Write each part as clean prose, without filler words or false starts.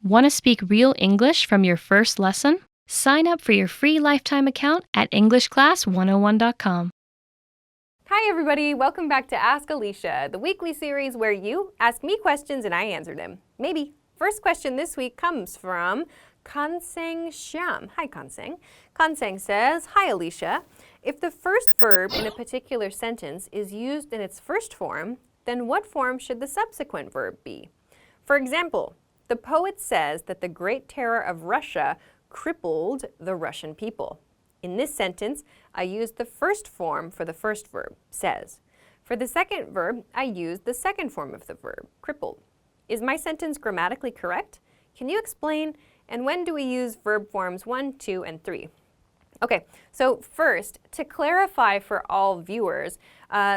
Want to speak real English from your first lesson? Sign up for your free lifetime account at EnglishClass101.com. Hi everybody, welcome back to Ask Alisha, the weekly series where you ask me questions and I answer them. Maybe. First question this week comes from Kanseng Shyam. Hi Kanseng. Kanseng says, Hi Alisha, if the first verb in a particular sentence is used in its first form, then what form should the subsequent verb be? For example, the poet says that the Great Terror of Russia crippled the Russian people. In this sentence, I used the first form for the first verb, says. For the second verb, I used the second form of the verb, crippled. Is my sentence grammatically correct? Can you explain? And when do we use verb forms 1, 2, and 3? Okay, so first, to clarify for all viewers,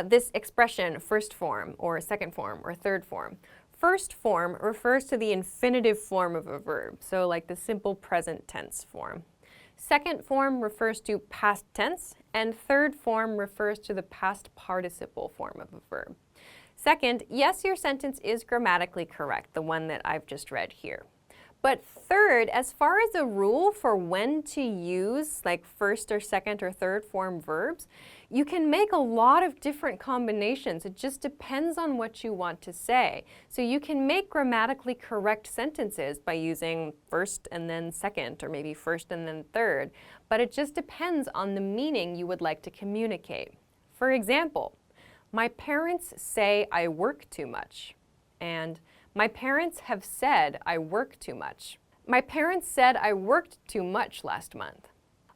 this expression, first form, or second form, or third form. First form refers to the infinitive form of a verb, so like the simple present tense form. Second form refers to past tense, and third form refers to the past participle form of a verb. Second, yes, your sentence is grammatically correct, the one that I've just read here. But third, as far as a rule for when to use like first or second or third form verbs, you can make a lot of different combinations. It just depends on what you want to say. So you can make grammatically correct sentences by using first and then second, or maybe first and then third, but it just depends on the meaning you would like to communicate. For example, my parents say I work too much, and my parents have said I work too much. My parents said I worked too much last month.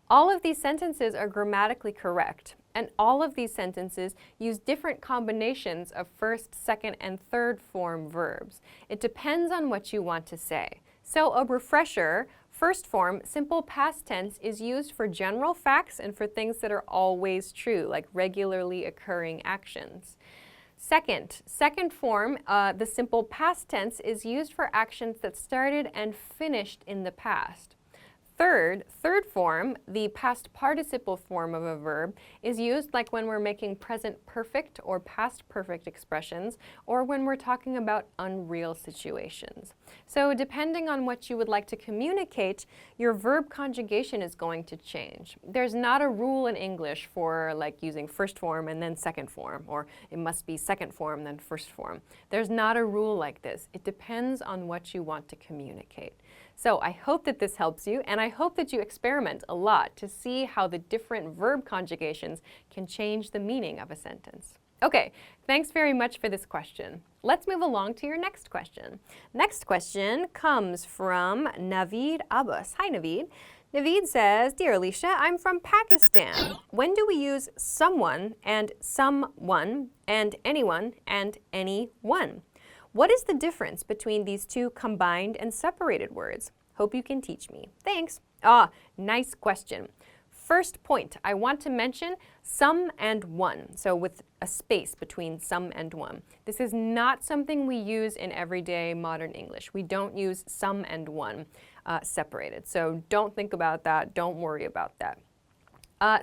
All of these sentences are grammatically correct, and all of these sentences use different combinations of first, second, and third form verbs. It depends on what you want to say. So a refresher, first form, simple past tense, is used for general facts and for things that are always true, like regularly occurring actions. Second form, the simple past tense, is used for actions that started and finished in the past. Third form, the past participle form of a verb, is used like when we're making present perfect or past perfect expressions, or when we're talking about unreal situations. So depending on what you would like to communicate, your verb conjugation is going to change. There's not a rule in English for like using first form and then second form, or it must be second form then first form. There's not a rule like this. It depends on what you want to communicate. So I hope that this helps you, and I hope that you experiment a lot to see how the different verb conjugations can change the meaning of a sentence. Okay, thanks very much for this question. Let's move along to your next question. Next question comes from Naveed Abbas. Hi, Naveed. Naveed says, Dear Alisha, I'm from Pakistan. When do we use someone and anyone and anyone? What is the difference between these two combined and separated words? Hope you can teach me. Thanks. Nice question. First point, I want to mention some and one, so with a space between some and one. This is not something we use in everyday modern English. We don't use some and one separated, so don't think about that. Don't worry about that.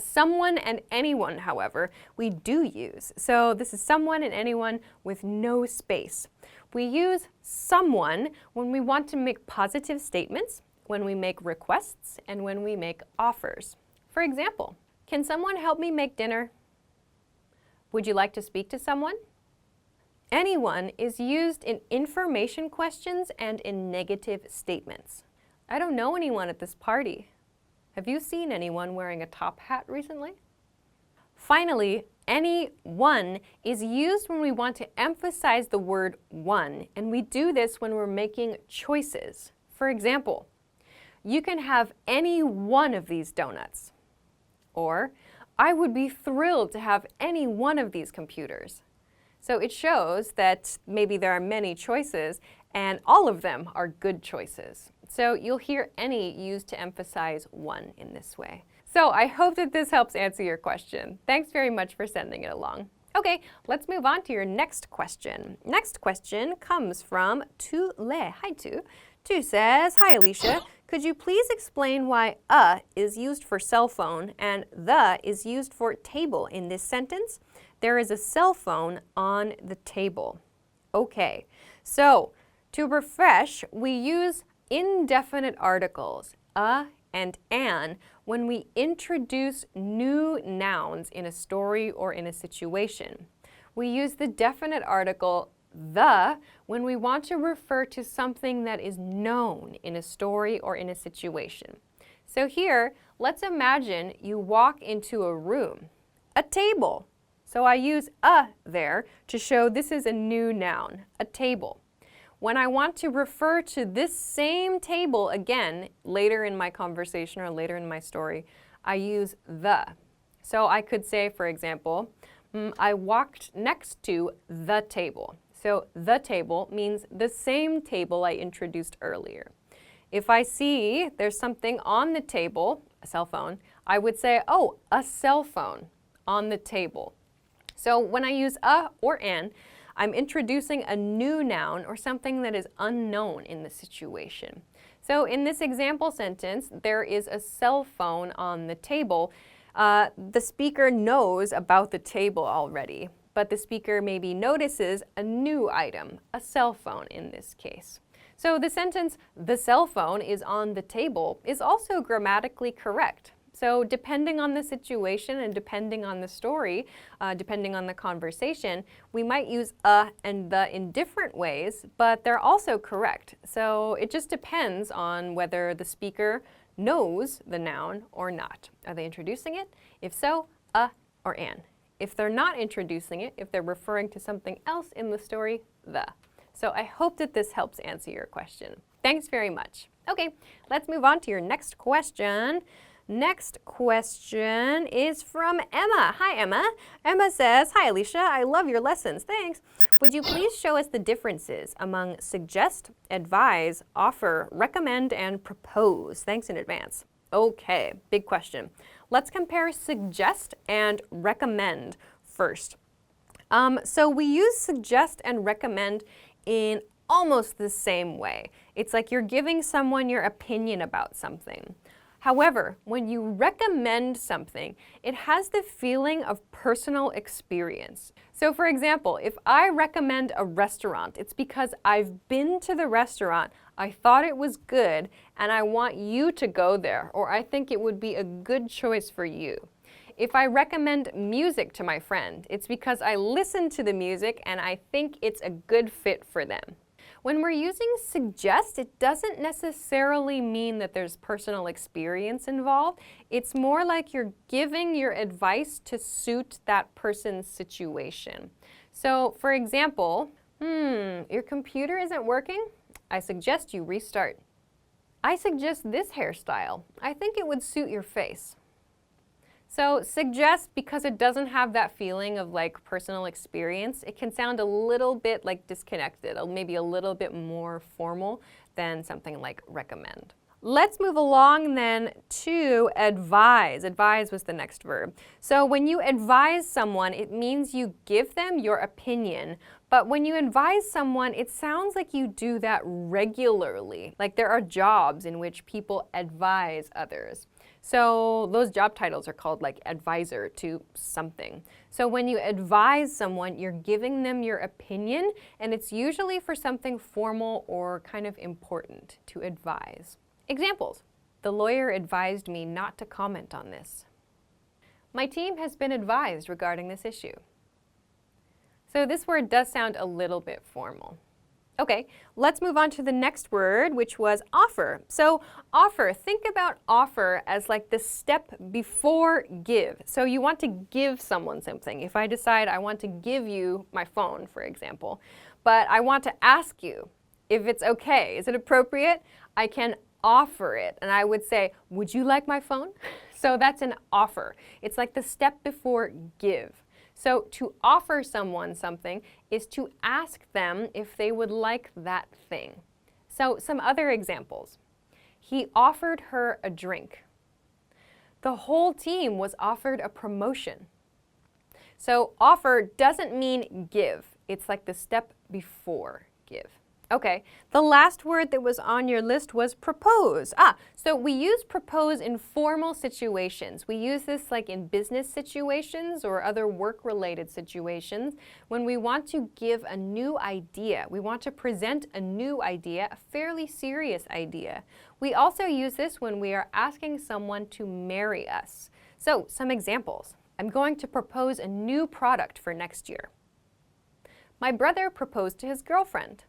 Someone and anyone, however, we do use. So this is someone and anyone with no space. We use someone when we want to make positive statements, when we make requests, and when we make offers. For example, can someone help me make dinner? Would you like to speak to someone? Anyone is used in information questions and in negative statements. I don't know anyone at this party. Have you seen anyone wearing a top hat recently? Finally, anyone is used when we want to emphasize the word one, and we do this when we're making choices. For example, you can have any one of these donuts. Or, I would be thrilled to have any one of these computers. So it shows that maybe there are many choices, and all of them are good choices. So you'll hear any used to emphasize one in this way. So I hope that this helps answer your question. Thanks very much for sending it along. Okay, let's move on to your next question. Next question comes from Tu Le. Hi, Tu. Tu says, Hi, Alisha. Could you please explain why is used for cell phone and the is used for table in this sentence? There is a cell phone on the table. Okay, so to refresh, we use indefinite articles, a and an, when we introduce new nouns in a story or in a situation. We use the definite article the when we want to refer to something that is known in a story or in a situation. So here, let's imagine you walk into a room, a table. So I use a there to show this is a new noun, a table. When I want to refer to this same table again, later in my conversation or later in my story, I use the. So I could say, for example, I walked next to the table. So the table means the same table I introduced earlier. If I see there's something on the table, a cell phone, I would say, oh, a cell phone on the table. So when I use a or an, I'm introducing a new noun or something that is unknown in the situation. So in this example sentence, there is a cell phone on the table. The speaker knows about the table already, but the speaker maybe notices a new item, a cell phone in this case. So the sentence, the cell phone is on the table, is also grammatically correct. So depending on the situation and depending on the story, depending on the conversation, we might use a and the in different ways, but they're also correct. So it just depends on whether the speaker knows the noun or not. Are they introducing it? If so, a or an. If they're not introducing it, if they're referring to something else in the story, the. So I hope that this helps answer your question. Thanks very much. Okay, let's move on to your next question. Next question is from Emma. Hi, Emma. Emma says, hi, Alisha. I love your lessons. Thanks. Would you please show us the differences among suggest, advise, offer, recommend, and propose? Thanks in advance. Okay, big question. Let's compare suggest and recommend first. So we use suggest and recommend in almost the same way. It's like you're giving someone your opinion about something. However, when you recommend something, it has the feeling of personal experience. So for example, if I recommend a restaurant, it's because I've been to the restaurant, I thought it was good, and I want you to go there, or I think it would be a good choice for you. If I recommend music to my friend, it's because I listened to the music and I think it's a good fit for them. When we're using suggest, it doesn't necessarily mean that there's personal experience involved. It's more like you're giving your advice to suit that person's situation. So, for example, your computer isn't working? I suggest you restart. I suggest this hairstyle. I think it would suit your face. So suggest, because it doesn't have that feeling of like personal experience, it can sound a little bit like disconnected, or maybe a little bit more formal than something like recommend. Let's move along then to advise. Advise was the next verb. So when you advise someone, it means you give them your opinion. But when you advise someone, it sounds like you do that regularly. Like there are jobs in which people advise others. So those job titles are called like advisor to something. So when you advise someone, you're giving them your opinion, and it's usually for something formal or kind of important to advise. Examples. The lawyer advised me not to comment on this. My team has been advised regarding this issue. So this word does sound a little bit formal. Okay, let's move on to the next word, which was offer. So offer, think about offer as like the step before give. So you want to give someone something. If I decide I want to give you my phone, for example, but I want to ask you if it's okay, is it appropriate? I can offer it, and I would say, would you like my phone? So that's an offer. It's like the step before give. So to offer someone something is to ask them if they would like that thing. So some other examples. He offered her a drink. The whole team was offered a promotion. So offer doesn't mean give. It's like the step before give. Okay, the last word that was on your list was propose. So we use propose in formal situations. We use this like in business situations or other work-related situations when we want to give a new idea. We want to present a new idea, a fairly serious idea. We also use this when we are asking someone to marry us. So, some examples. I'm going to propose a new product for next year. My brother proposed to his girlfriend.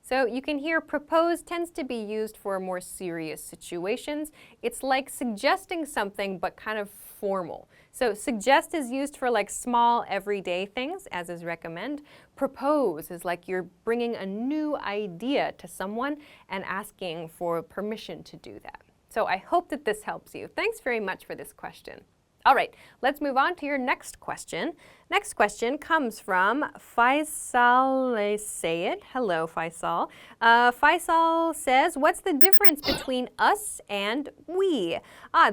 So you can hear propose tends to be used for more serious situations. It's like suggesting something but kind of formal. So suggest is used for like small everyday things, as is recommend. Propose is like you're bringing a new idea to someone and asking for permission to do that. So I hope that this helps you. Thanks very much for this question. All right, let's move on to your next question. Next question comes from Faisal Sayed. Hello, Faisal. Faisal says, what's the difference between us and we?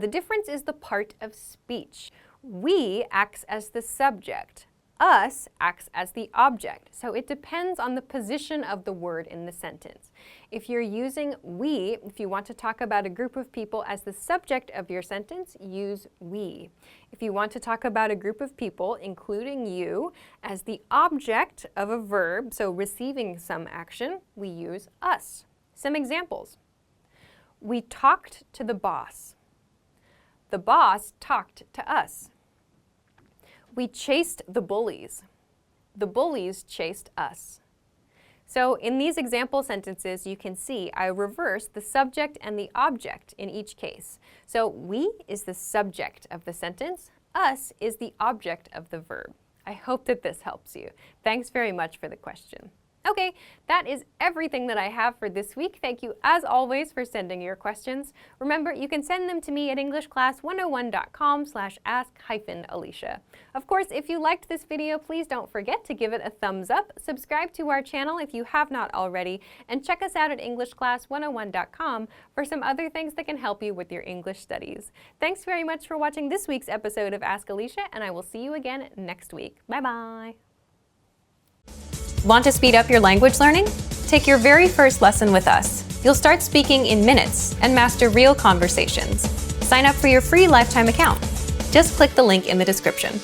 The difference is the part of speech. We acts as the subject. Us acts as the object. So it depends on the position of the word in the sentence. If you're using we, if you want to talk about a group of people as the subject of your sentence, use we. If you want to talk about a group of people, including you, as the object of a verb, so receiving some action, we use us. Some examples. We talked to the boss. The boss talked to us. We chased the bullies. The bullies chased us. So in these example sentences, you can see I reverse the subject and the object in each case. So we is the subject of the sentence. Us is the object of the verb. I hope that this helps you. Thanks very much for the question. Okay, that is everything that I have for this week. Thank you, as always, for sending your questions. Remember, you can send them to me at EnglishClass101.com/ask-Alisha. Of course, if you liked this video, please don't forget to give it a thumbs up, subscribe to our channel if you have not already, and check us out at EnglishClass101.com for some other things that can help you with your English studies. Thanks very much for watching this week's episode of Ask Alisha, and I will see you again next week. Bye-bye. Want to speed up your language learning? Take your very first lesson with us. You'll start speaking in minutes and master real conversations. Sign up for your free lifetime account. Just click the link in the description.